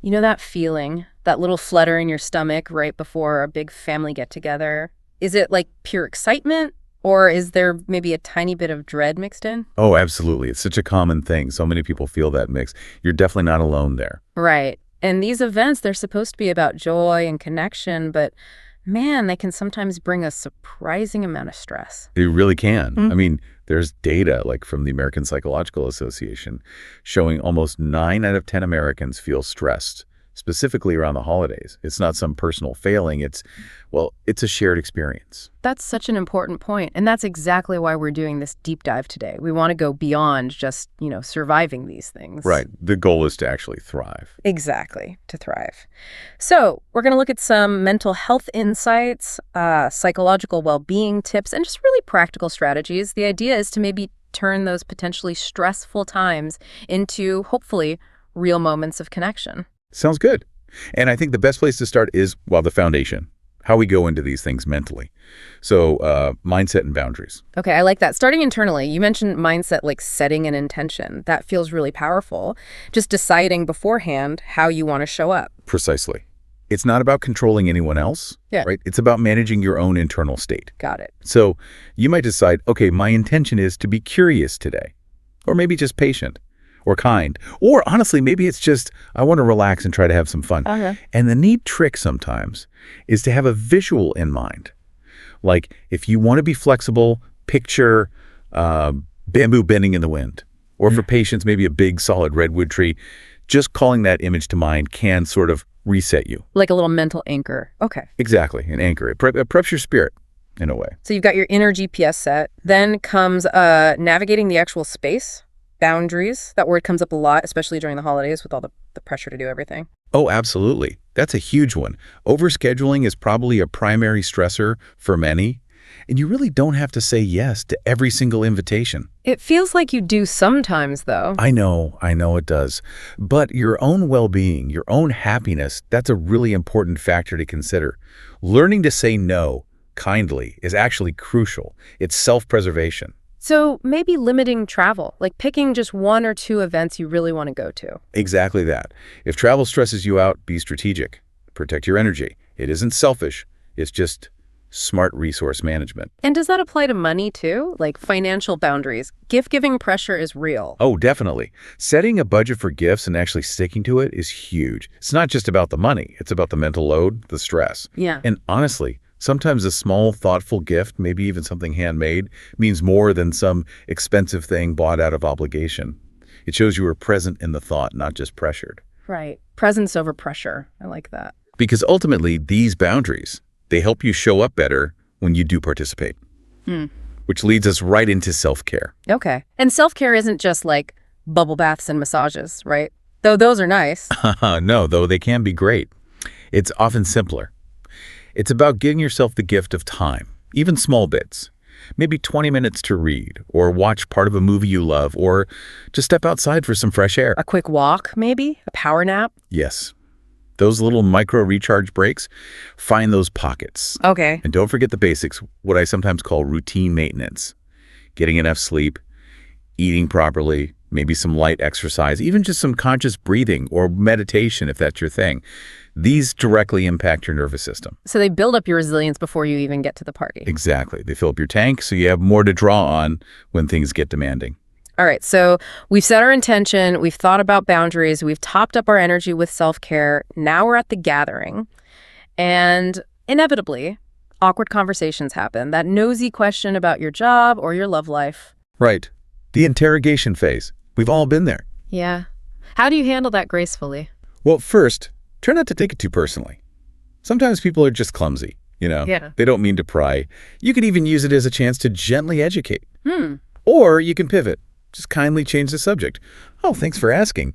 You know that feeling, that little flutter in your stomach right before a big family get-together? Is it like pure excitement, or is there maybe a tiny bit of dread mixed in? Oh, absolutely. It's such a common thing. So many people feel that mix. You're definitely not alone there. Right. And these events, they're supposed to be about joy and connection, but man, they can sometimes bring a surprising amount of stress. You really can. Mm. I mean, there's data like from the American Psychological Association showing almost 9 out of 10 Americans feel stressed, specifically around the holidays. It's not some personal failing. It's a shared experience. That's such an important point, and that's exactly why we're doing this deep dive today. We want to go beyond just, surviving these things. Right. The goal is to actually thrive. Exactly, to thrive. So we're going to look at some mental health insights, psychological well-being tips, and just really practical strategies. The idea is to maybe turn those potentially stressful times into, hopefully, real moments of connection. Sounds good. And I think the best place to start is, the foundation, how we go into these things mentally. So mindset and boundaries. Okay, I like that. Starting internally, you mentioned mindset like setting an intention. That feels really powerful. Just deciding beforehand how you want to show up. Precisely. It's not about controlling anyone else, Yeah. right? It's about managing your own internal state. Got it. So you might decide, okay, my intention is to be curious today, or maybe just patient or kind, or honestly, maybe it's just I want to relax and try to have some fun. Okay. And the neat trick sometimes is to have a visual in mind. Like if you want to be flexible, picture bamboo bending in the wind, or for patience, maybe a big solid redwood tree. Just calling that image to mind can sort of reset you. Like a little mental anchor. Okay. Exactly, an anchor. It preps your spirit in a way. So you've got your inner GPS set. Then comes navigating the actual space, boundaries. That word comes up a lot, especially during the holidays with all the pressure to do everything. Oh, absolutely. That's a huge one. Overscheduling is probably a primary stressor for many, and you really don't have to say yes to every single invitation. It feels like you do sometimes, though. I know it does. But your own well-being, your own happiness, that's a really important factor to consider. Learning to say no kindly is actually crucial. It's self-preservation. So maybe limiting travel, like picking just 1 or 2 events you really want to go to. Exactly that. If travel stresses you out, be strategic. Protect your energy. It isn't selfish. It's just smart resource management. And does that apply to money too? Like financial boundaries? Gift-giving pressure is real. Oh, definitely. Setting a budget for gifts and actually sticking to it is huge. It's not just about the money. It's about the mental load, the stress. Yeah. And honestly, sometimes a small, thoughtful gift, maybe even something handmade, means more than some expensive thing bought out of obligation. It shows you were present in the thought, not just pressured. Right. Presence over pressure. I like that. Because ultimately, these boundaries, they help you show up better when you do participate. Which leads us right into self-care. Okay. And self-care isn't just like bubble baths and massages, right? Though those are nice. No, though they can be great. It's often simpler. It's about giving yourself the gift of time, even small bits. Maybe 20 minutes to read, or watch part of a movie you love, or just step outside for some fresh air. A quick walk, maybe? A power nap? Yes. Those little micro recharge breaks, find those pockets. Okay. And don't forget the basics, what I sometimes call routine maintenance. Getting enough sleep, eating properly, maybe some light exercise, even just some conscious breathing or meditation if that's your thing. These directly impact your nervous system. So they build up your resilience before you even get to the party. Exactly. They fill up your tank so you have more to draw on when things get demanding. All right, so we've set our intention, we've thought about boundaries, we've topped up our energy with self-care. Now we're at the gathering. And inevitably, awkward conversations happen. That nosy question about your job or your love life. Right. The interrogation phase. We've all been there. Yeah. How do you handle that gracefully? Well, first, try not to take it too personally. Sometimes people are just clumsy, Yeah. They don't mean to pry. You could even use it as a chance to gently educate. Or you can pivot. Just kindly change the subject. Oh, thanks for asking.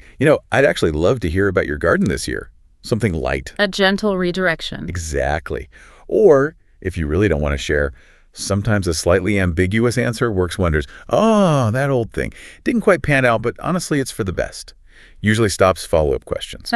I'd actually love to hear about your garden this year. Something light. A gentle redirection. Exactly. Or, if you really don't want to share, sometimes a slightly ambiguous answer works wonders. Oh, that old thing. Didn't quite pan out, but honestly, it's for the best. Usually stops follow-up questions.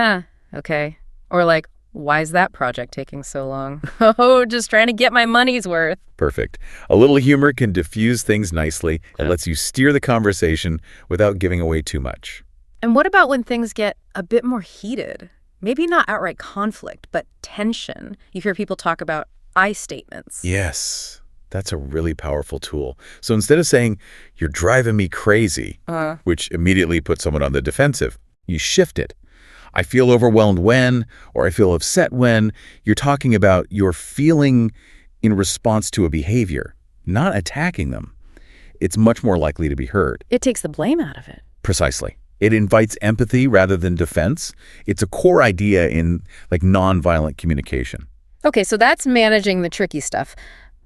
Okay. Or like, why is that project taking so long? Oh, just trying to get my money's worth. Perfect. A little humor can diffuse things nicely. It lets you steer the conversation without giving away too much. And what about when things get a bit more heated? maybe not outright conflict, but tension. You hear people talk about I statements. Yes, that's a really powerful tool. So instead of saying, "You're driving me crazy," which immediately puts someone on the defensive, you shift it. "I feel overwhelmed when," or "I feel upset when." You're talking about your feeling in response to a behavior, not attacking them. It's much more likely to be heard. It takes the blame out of it. Precisely. It invites empathy rather than defense. It's a core idea in nonviolent communication. Okay, so that's managing the tricky stuff.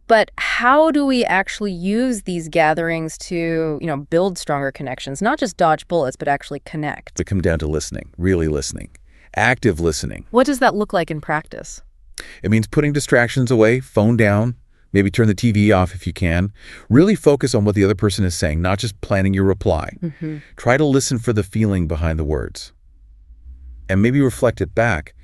But how do we actually use these gatherings to, build stronger connections? Not just dodge bullets, but actually connect. They come down to listening, really listening, active listening. What does that look like in practice? It means putting distractions away, phone down, maybe turn the TV off if you can. Really focus on what the other person is saying, not just planning your reply. Try to listen for the feeling behind the words. And maybe reflect it back.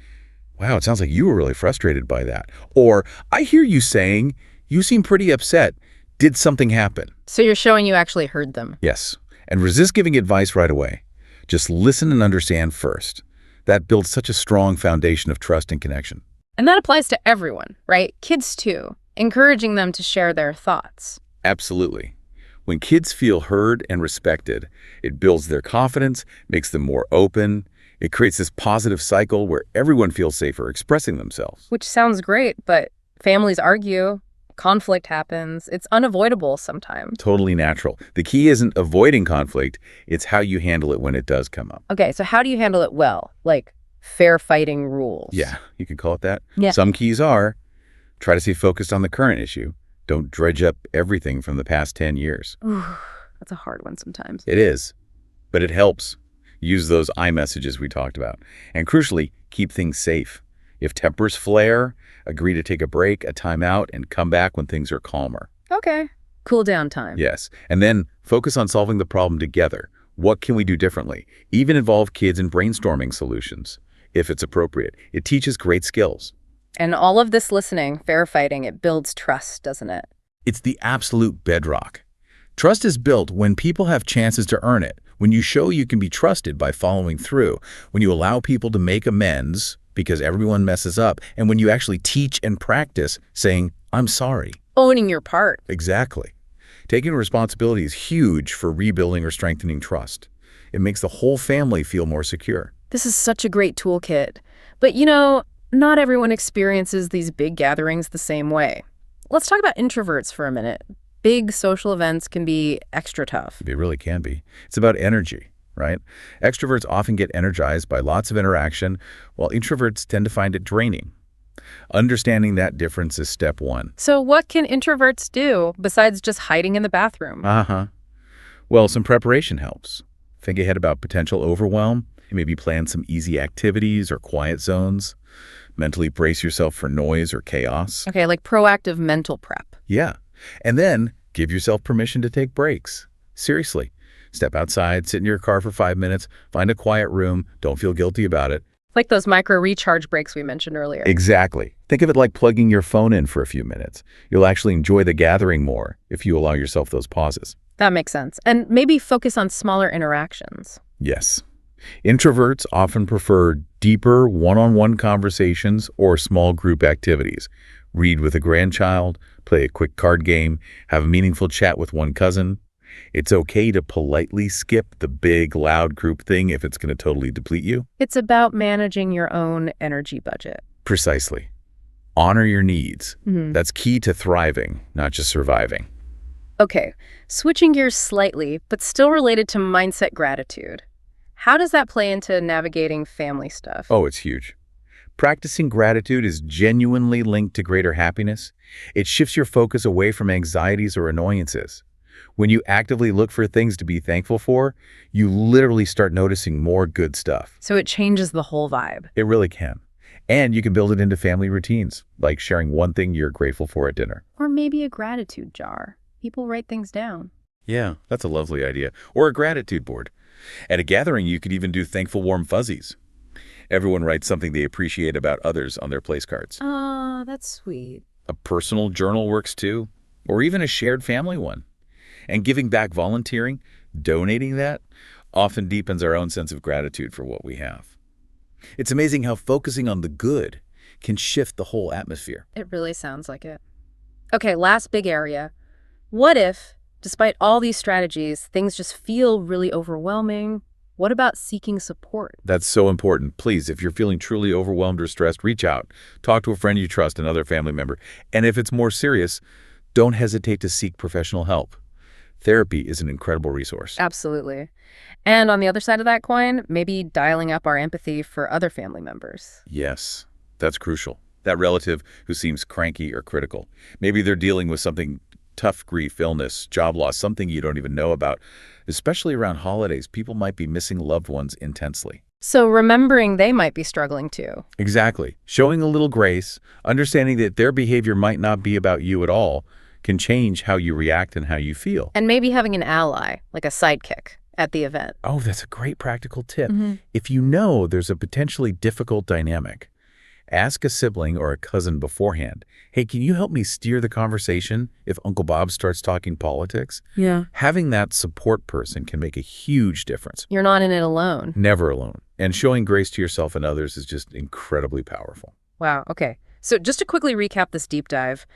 "Wow, it sounds like you were really frustrated by that." Or, "I hear you saying you seem pretty upset. Did something happen?" So you're showing you actually heard them. Yes. And resist giving advice right away. Just listen and understand first. That builds such a strong foundation of trust and connection. And that applies to everyone, right? Kids too. Encouraging them to share their thoughts. Absolutely. When kids feel heard and respected, it builds their confidence, makes them more open. It creates this positive cycle where everyone feels safer expressing themselves. Which sounds great, but families argue, conflict happens. It's unavoidable sometimes. Totally natural. The key isn't avoiding conflict, it's how you handle it when it does come up. Okay, so how do you handle it well? Like fair fighting rules. Yeah, you could call it that. Yeah. Some keys are, try to stay focused on the current issue. Don't dredge up everything from the past 10 years. Ooh, that's a hard one sometimes. It is, but it helps. Use those I messages we talked about. And crucially, keep things safe. If tempers flare, agree to take a break, a timeout, and come back when things are calmer. Okay. Cool down time. Yes. And then focus on solving the problem together. What can we do differently? Even involve kids in brainstorming solutions, if it's appropriate. It teaches great skills. And all of this listening, fair fighting, it builds trust, doesn't it? It's the absolute bedrock. Trust is built when people have chances to earn it, when you show you can be trusted by following through, when you allow people to make amends because everyone messes up, and when you actually teach and practice saying, "I'm sorry." Owning your part. Exactly. Taking responsibility is huge for rebuilding or strengthening trust. It makes the whole family feel more secure. This is such a great toolkit. But not everyone experiences these big gatherings the same way. Let's talk about introverts for a minute. Big social events can be extra tough. It really can be. It's about energy, right? Extroverts often get energized by lots of interaction, while introverts tend to find it draining. Understanding that difference is step one. So what can introverts do besides just hiding in the bathroom? Well, some preparation helps. Think ahead about potential overwhelm. Maybe plan some easy activities or quiet zones. Mentally brace yourself for noise or chaos. Okay, like proactive mental prep. Yeah. And then give yourself permission to take breaks. Seriously. Step outside, sit in your car for 5 minutes, find a quiet room, don't feel guilty about it. Like those micro recharge breaks we mentioned earlier. Exactly. Think of it like plugging your phone in for a few minutes. You'll actually enjoy the gathering more if you allow yourself those pauses. That makes sense. And maybe focus on smaller interactions. Yes. Introverts often prefer deeper one-on-one conversations or small group activities. Read with a grandchild, play a quick card game, have a meaningful chat with one cousin. It's okay to politely skip the big, loud group thing if it's going to totally deplete you. It's about managing your own energy budget. Precisely. Honor your needs. That's key to thriving, not just surviving. Okay, switching gears slightly, but still related to mindset gratitude. How does that play into navigating family stuff? Oh, it's huge. Practicing gratitude is genuinely linked to greater happiness. It shifts your focus away from anxieties or annoyances. When you actively look for things to be thankful for, you literally start noticing more good stuff. So it changes the whole vibe. It really can. And you can build it into family routines, like sharing one thing you're grateful for at dinner. Or maybe a gratitude jar. People write things down. Yeah, that's a lovely idea. Or a gratitude board. At a gathering, you could even do thankful warm fuzzies. Everyone writes something they appreciate about others on their place cards. Oh, that's sweet. A personal journal works too, or even a shared family one. And giving back volunteering, donating that, often deepens our own sense of gratitude for what we have. It's amazing how focusing on the good can shift the whole atmosphere. It really sounds like it. Okay, last big area. What if, despite all these strategies, things just feel really overwhelming? What about seeking support? That's so important. Please, if you're feeling truly overwhelmed or stressed, reach out. Talk to a friend you trust, another family member. And if it's more serious, don't hesitate to seek professional help. Therapy is an incredible resource. Absolutely. And on the other side of that coin, maybe dialing up our empathy for other family members. Yes, that's crucial. That relative who seems cranky or critical. Maybe they're dealing with something tough, grief, illness, job loss, something you don't even know about. Especially around holidays, people might be missing loved ones intensely. So remembering they might be struggling too. Exactly. Showing a little grace, understanding that their behavior might not be about you at all, can change how you react and how you feel. And maybe having an ally, like a sidekick, at the event. Oh, that's a great practical tip. If you know there's a potentially difficult dynamic, ask a sibling or a cousin beforehand, hey, can you help me steer the conversation if Uncle Bob starts talking politics? Yeah. Having that support person can make a huge difference. You're not in it alone. Never alone. And showing grace to yourself and others is just incredibly powerful. Wow, okay. So just to quickly recap this deep dive,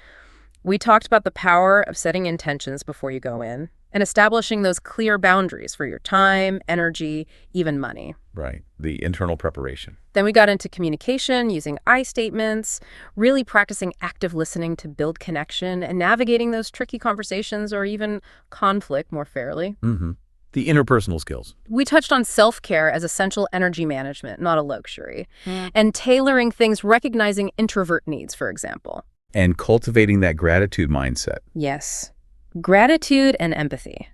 we talked about the power of setting intentions before you go in and establishing those clear boundaries for your time, energy, even money. Right. The internal preparation. Then we got into communication, using I statements, really practicing active listening to build connection and navigating those tricky conversations or even conflict more fairly. The interpersonal skills. We touched on self-care as essential energy management, not a luxury, and tailoring things, recognizing introvert needs, for example. And cultivating that gratitude mindset. Yes. Gratitude and empathy.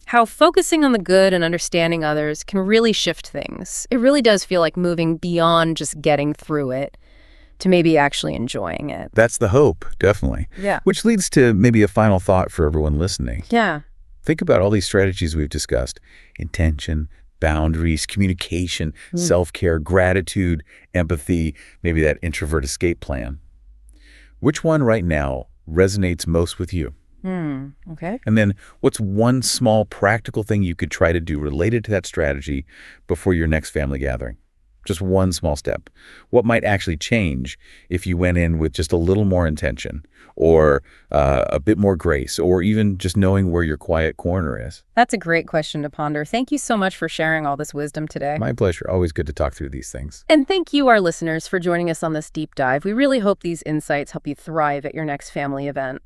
How focusing on the good and understanding others can really shift things. It really does feel like moving beyond just getting through it to maybe actually enjoying it. That's the hope, definitely. Yeah. Which leads to maybe a final thought for everyone listening. Yeah. Think about all these strategies we've discussed. Intention, boundaries, communication, self-care, gratitude, empathy, maybe that introvert escape plan. Which one right now resonates most with you? Okay. And then what's one small practical thing you could try to do related to that strategy before your next family gathering? Just one small step. What might actually change if you went in with just a little more intention or a bit more grace or even just knowing where your quiet corner is? That's a great question to ponder. Thank you so much for sharing all this wisdom today. My pleasure. Always good to talk through these things. And thank you, our listeners, for joining us on this deep dive. We really hope these insights help you thrive at your next family event.